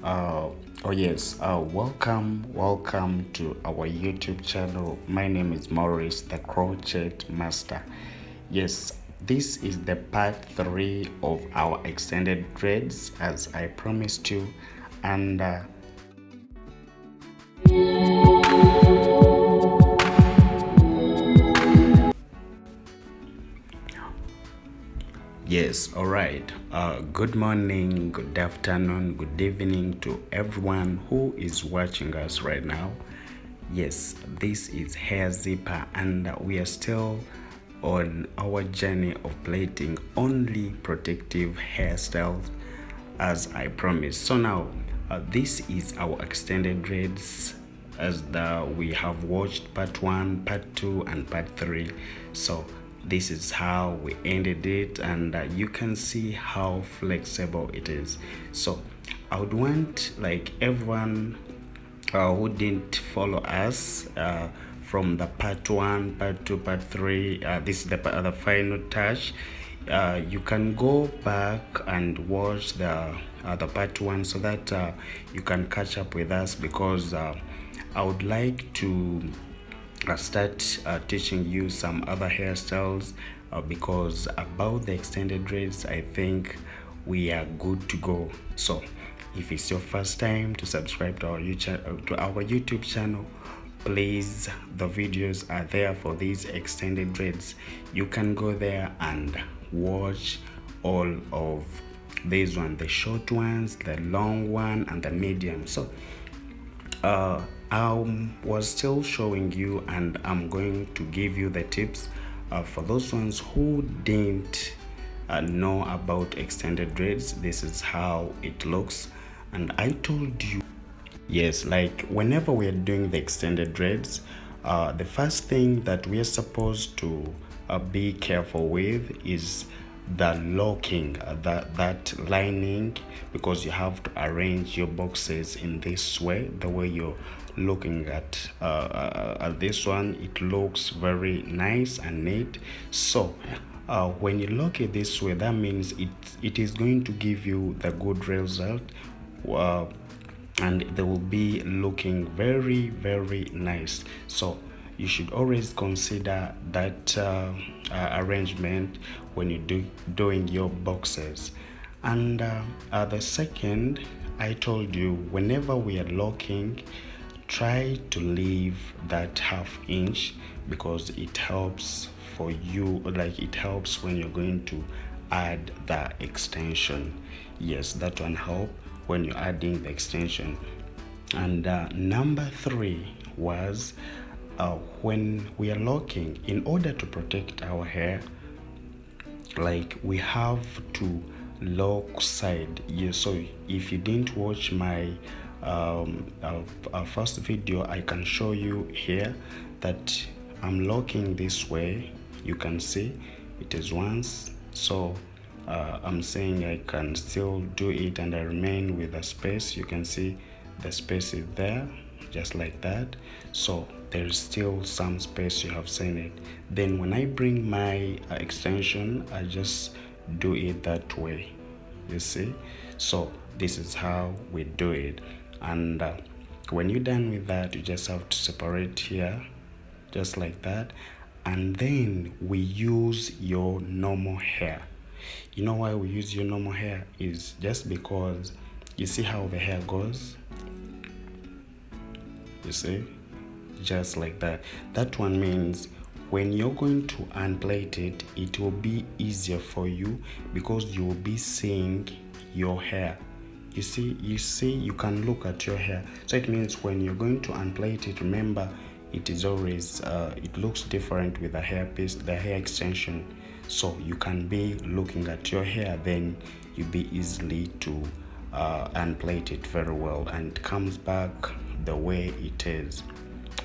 Uh, oh yes, welcome to our YouTube channel. My name is Maurice, the Crochet Master. Yes, this is the part 3 of our extended threads, as I promised you, and yes, all right. Good morning, good afternoon, good evening to everyone who is watching us right now. Yes, this is Hair Zipper, and we are still on our journey of plaiting only protective hairstyles, as I promised. So now, this is our extended dreads, as we have watched part 1, part 2, and part 3. So this is how we ended it, and you can see how flexible it is. So I would want like everyone who didn't follow us from the part 1, part 2, part 3, this is the final touch. You can go back and watch the part 1 so that you can catch up with us, because I would like to start teaching you some other hairstyles, because about the extended dreads I think we are good to go. So if it's your first time to subscribe to our YouTube channel, please, the videos are there for these extended dreads. You can go there and watch all of these ones, the short ones, the long one, and the medium. So I was still showing you, and I'm going to give you the tips for those ones who didn't know about extended dreads. This is how it looks, and I told you, yes, like whenever we are doing the extended dreads, the first thing that we are supposed to be careful with is the locking, that lining, because you have to arrange your boxes in this way. The way you're looking at this one, it looks very nice and neat. So when you lock it this way, that means it is going to give you the good result, and they will be looking very, very nice. So you should always consider that arrangement when you doing your boxes. And the second, I told you, whenever we are locking, try to leave that ½ inch, because it helps for you, like it helps when you're going to add the extension. Yes, that one help when you're adding the extension. And number 3 was when we are locking, in order to protect our hair, like we have to lock side. Yes, so if you didn't watch my first video, I can show you here that I'm locking this way. You can see it is once. So I'm saying I can still do it, and I remain with the space. You can see the space is there, just like that. So there is still some space, you have seen it. Then when I bring my extension, I just do it that way, you see. So this is how we do it. And when you're done with that, you just have to separate here, just like that. And then we use your normal hair. You know why we use your normal hair? Is just because you see how the hair goes, you see, just like that. That one means when you're going to unplait it, it will be easier for you, because you will be seeing your hair. You see, you can look at your hair. So it means when you're going to unplait it, remember, it is always it looks different with the hair piece, the hair extension. So you can be looking at your hair, then you'll be easily to unplait it very well, and it comes back the way it is.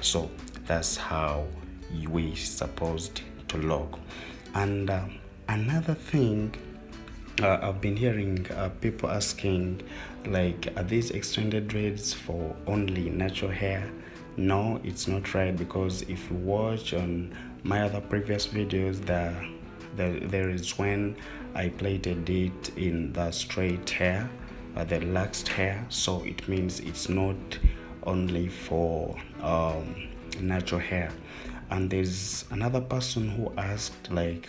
So that's how we supposed to lock. And another thing, I've been hearing people asking, like, are these extended dreads for only natural hair? No, it's not right, because if you watch on my other previous videos, there is when I plaited it in the straight hair, the relaxed hair, so it means it's not only for natural hair. And there's another person who asked, like,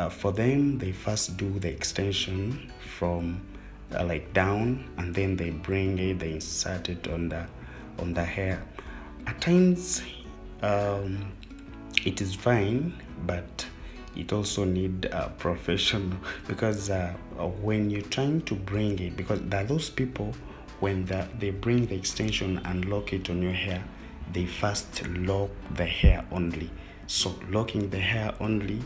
for them, they first do the extension from like down, and then they bring it, they insert it on the hair. At times, it is fine, but it also need a professional, because when you're trying to bring it, because there are those people when they bring the extension and lock it on your hair, they first lock the hair only. So locking the hair only,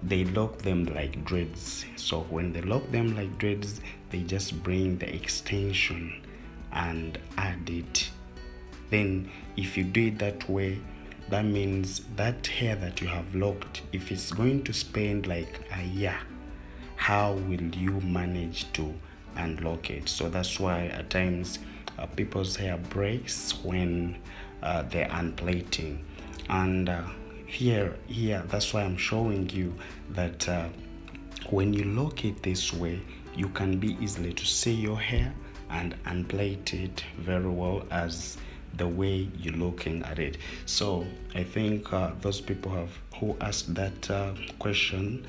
they lock them like dreads. So when they lock them like dreads, they just bring the extension and add it. Then if you do it that way, that means that hair that you have locked, if it's going to spend like a year, how will you manage to unlock it? So that's why at times people's hair breaks when they're unplating. And here that's why I'm showing you that when you lock it this way, you can be easily to see your hair and unplait it very well as the way you're looking at it. So I think those people who asked that question,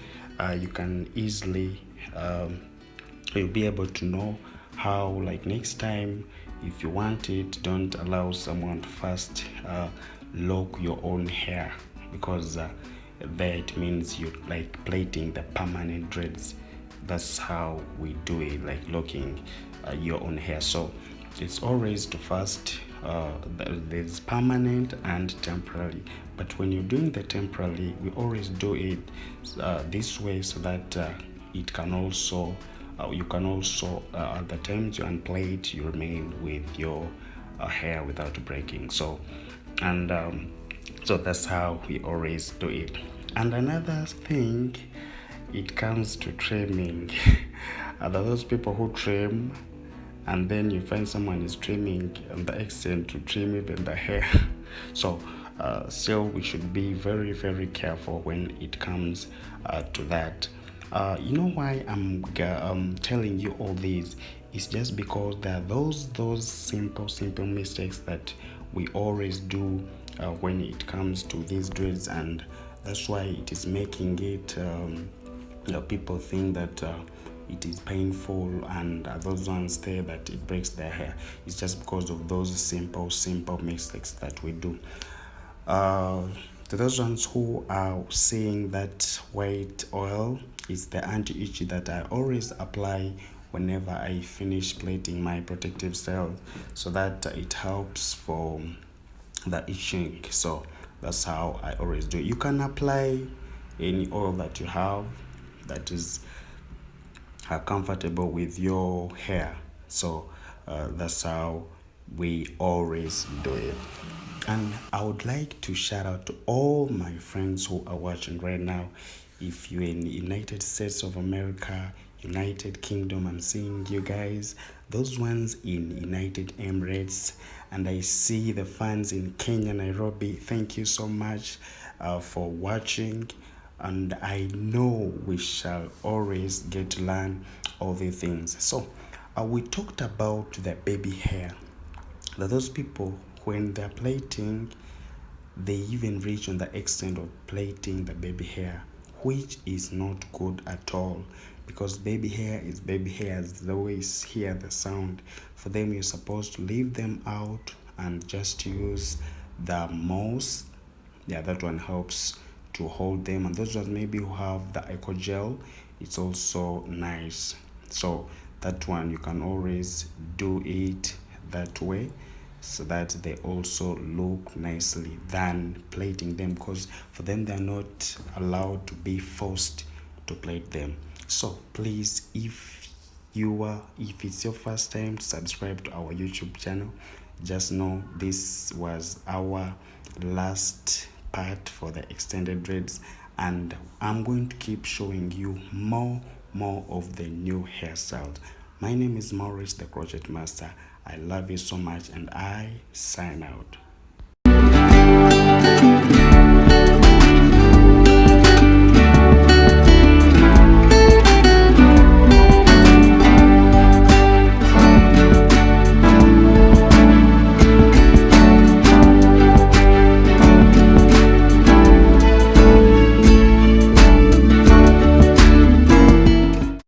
you can easily you'll be able to know how, like, next time if you want it, don't allow someone to first lock your own hair, because that means you like plaiting the permanent dreads. That's how we do it, like locking your own hair. So it's always to first there's permanent and temporary, but when you're doing the temporary, we always do it this way, so that it can also you can also at the times you unplait, you remain with your hair without breaking. So and so that's how we always do it. And another thing, it comes to trimming. Are there those people who trim, and then you find someone is trimming and the extent to trim even the hair? So still we should be very, very careful when it comes to that. You know why I'm telling you all this? It's just because there are those simple mistakes that we always do when it comes to these dreads, and that's why it is making it people think that it is painful, and those ones there that it breaks their hair. It's just because of those simple mistakes that we do. To those ones who are saying that white oil is the anti-itchy that I always apply whenever I finish plating my protective cells, so that it helps for the itching. So that's how I always do it. You can apply any oil that you have that is comfortable with your hair. So that's how we always do it. And I would like to shout out to all my friends who are watching right now. If you're in the United States of America, United Kingdom, I'm seeing you guys. Those ones in United Emirates, and I see the fans in Kenya, Nairobi. Thank you so much for watching, and I know we shall always get to learn all the things. So we talked about the baby hair. That those people, when they're plaiting, they even reach on the extent of plaiting the baby hair, which is not good at all, because baby hair is baby hairs. They always hear the sound. For them, you're supposed to leave them out and just use the mouse. Yeah, that one helps to hold them. And those ones maybe who have the eco gel, it's also nice. So that one you can always do it that way, so that they also look nicely than plating them, because for them they're not allowed to be forced to plait them. So please, if it's your first time to subscribe to our YouTube channel, just know this was our last part for the extended dreads, and I'm going to keep showing you more of the new hairstyles. My name is Maurice, the Crochet Master. I love you so much, and I sign out.